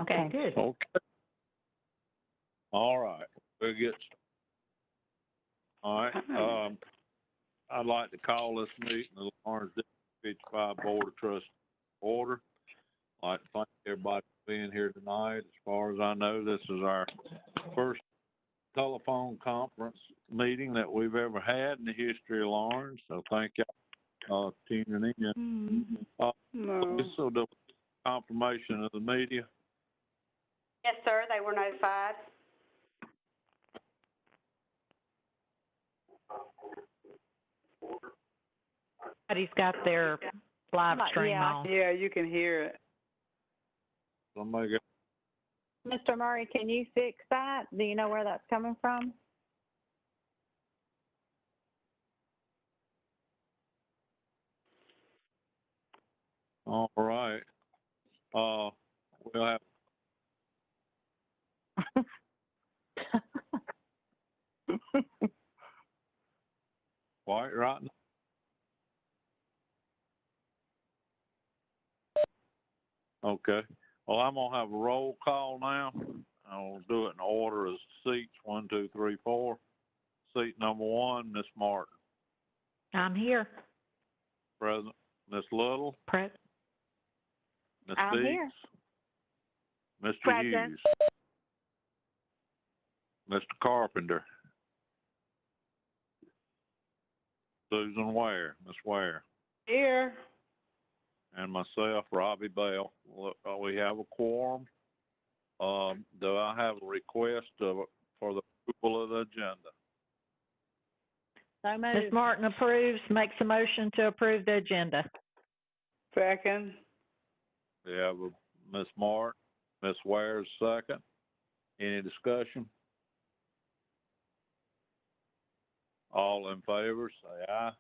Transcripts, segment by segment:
Okay, good. Okay. All right. We'll get started. All right. I'd like to call this meeting of the Lawrence District 55 Board of Trustees order. I'd like to thank everybody for being here tonight. As far as I know, this is our first telephone conference meeting that we've ever had in the history of Lawrence. So thank y'all tuning in. No. So the confirmation of the media. Yes, sir, they were notified. Everybody's got their live stream on. Yeah, you can hear it. Somebody got Mr. Murray, can you fix that? Do you know where that's coming from? all right. We'll have White right now. Okay. Well, I'm gonna have a roll call now. I'll do it in order as seats 1, 2, 3, 4. Seat number 1, Miss Martin. I'm here. Present. Miss Little. Present. Miss I'm Deeks. here. Mr. Present. Hughes. Mr. Carpenter. Susan Ware. Miss Ware. Here. And myself, Robbie Bell. Look, we have a quorum. Do I have a request for the approval of the agenda? So Ms. moved. Martin approves, makes a motion to approve the agenda. Second. We have a Miss Martin, Miss Ware's second. Any discussion? All in favor, say aye.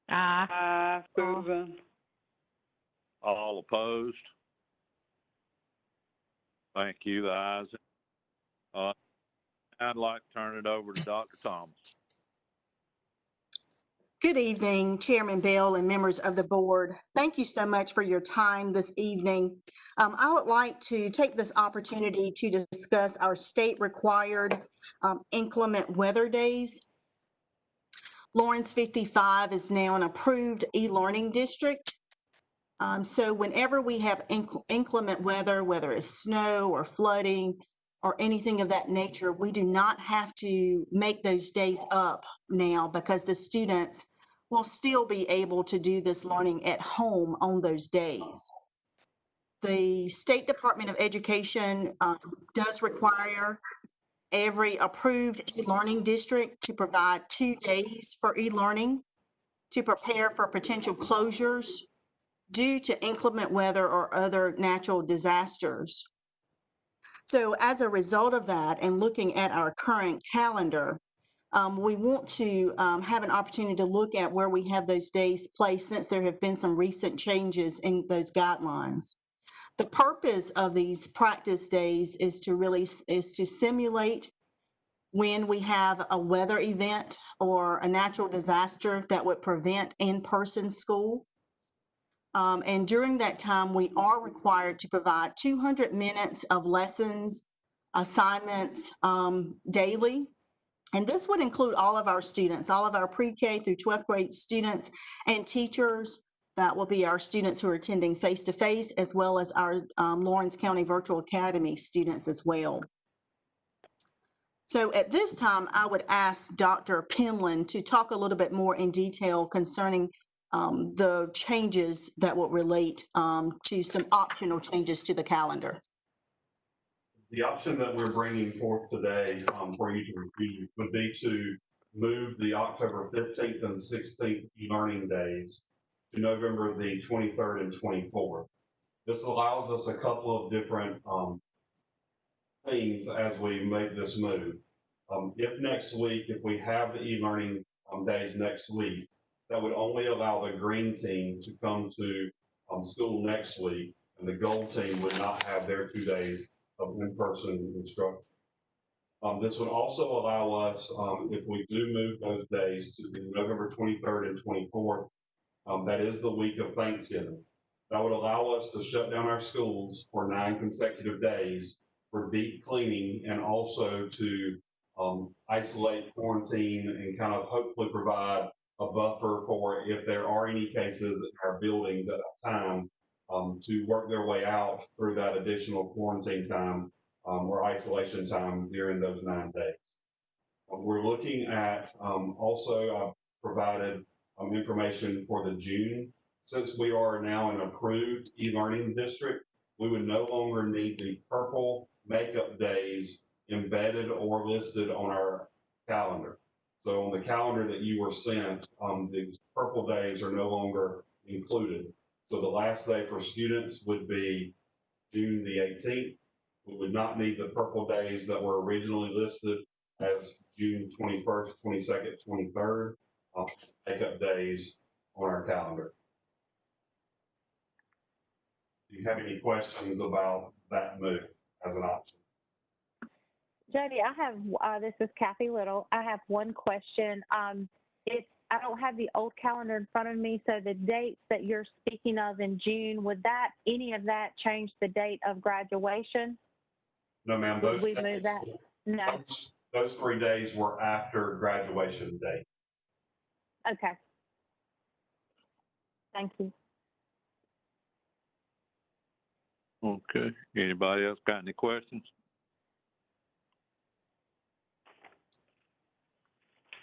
Aye. Susan. All opposed? Thank you, the ayes. I'd like to turn it over to Dr. Thomas. Good evening, Chairman Bell and members of the board. Thank you so much for your time this evening. I would like to take this opportunity to discuss our state-required inclement weather days. Lawrence 55 is now an approved e-learning district. So whenever we have inclement weather, whether it's snow or flooding or anything of that nature, we do not have to make those days up now because the students will still be able to do this learning at home on those days. The State Department of Education does require every approved e-learning district to provide 2 days for e-learning to prepare for potential closures due to inclement weather or other natural disasters. So as a result of that, and looking at our current calendar, we want to have an opportunity to look at where we have those days placed since there have been some recent changes in those guidelines. The purpose of these practice days is to simulate when we have a weather event or a natural disaster that would prevent in-person school. And during that time, we are required to provide 200 minutes of lessons, assignments daily. And this would include all of our students, all of our pre-K through 12th grade students and teachers. That will be our students who are attending face-to-face, as well as our Lawrence County Virtual Academy students as well. So at this time, I would ask Dr. Penland to talk a little bit more in detail concerning the changes that will relate to some optional changes to the calendar. The option that we're bringing forth today for you to review would be to move the October 15th and 16th e-learning days to November the 23rd and 24th. This allows us a couple of different things as we make this move. If next week, if we have the e-learning days next week, that would only allow the green team to come to school next week, and the gold team would not have their 2 days of in-person instruction. This would also allow us, if we do move those days to the November 23rd and 24th, that is the week of Thanksgiving. That would allow us to shut down our schools for 9 consecutive days for deep cleaning and also to isolate, quarantine, and kind of hopefully provide a buffer for if there are any cases in our buildings at that time to work their way out through that additional quarantine time or isolation time during those 9 days. We're looking at also I've provided information for the June. Since we are now an approved e-learning district, we would no longer need the purple makeup days embedded or listed on our calendar. So on the calendar that you were sent, the purple days are no longer included. So the last day for students would be June the 18th. We would not need the purple days that were originally listed as June 21st, 22nd, 23rd, makeup days on our calendar. Do you have any questions about that move as an option? Jody, I have, this is Kathy Little. I have one question. I don't have the old calendar in front of me, so the dates that you're speaking of in June, would any of that change the date of graduation? No, ma'am. Would we move that? No. Those 3 days were after graduation date. Okay. Thank you. Okay, anybody else got any questions?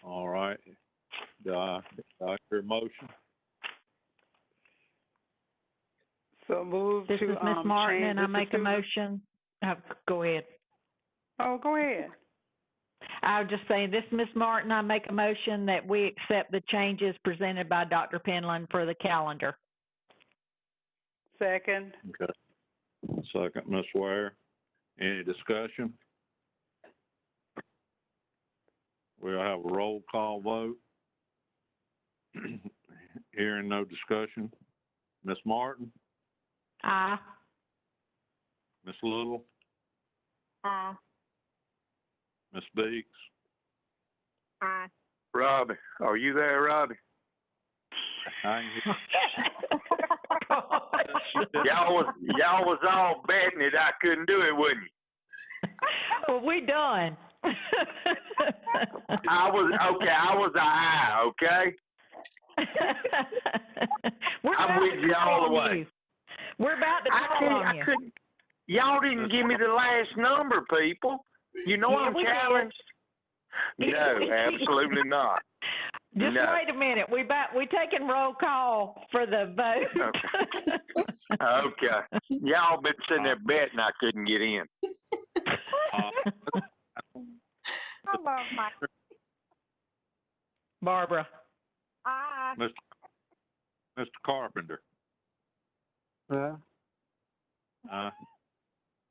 All right, do I hear a motion? So move This to, is Ms. Martin, change and I it to make a motion. Go ahead. Oh, go ahead. I was just saying, this is Ms. Martin, I make a motion that we accept the changes presented by Dr. Penland for the calendar. Second. Okay. Second, Ms. Ware. Any discussion? We'll have a roll call vote. Hearing no discussion. Ms. Martin, Aye. Ms. Little, Aye. Ms. Beeks, Aye. Robbie, are you there, Robbie? I can hear. Y'all was all betting that I couldn't do it, wouldn't you? Well, we done. I was a aye, okay? We're I'm about with to you call all the on way. you. We're about to call on you. couldn't. Y'all didn't give me the last number, people. You know Yeah, I'm we did. challenged. No, absolutely not. Just No. wait a minute. We taking roll call for the vote. Okay. Y'all been sitting there betting I couldn't get in. Hello, Mike. Barbara. Aye. Mr. Carpenter, Yeah.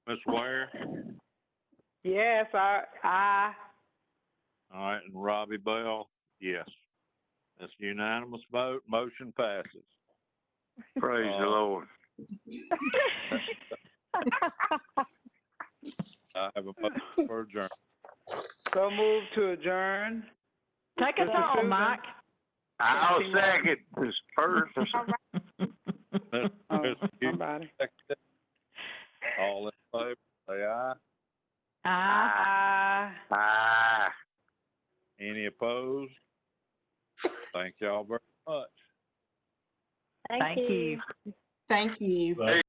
Ms. Ware, Yes, aye. all right, and Robbie Bell, yes. That's a unanimous vote, motion passes. Praise the Lord. I have a motion for adjournment. So move to adjourn. Take us Mr. home, Susan. Mike. I'll second this first. Oh, somebody. All in favor, say aye. Aye. Aye. Any opposed? Thank y'all very much. Thank you. you. Thank you.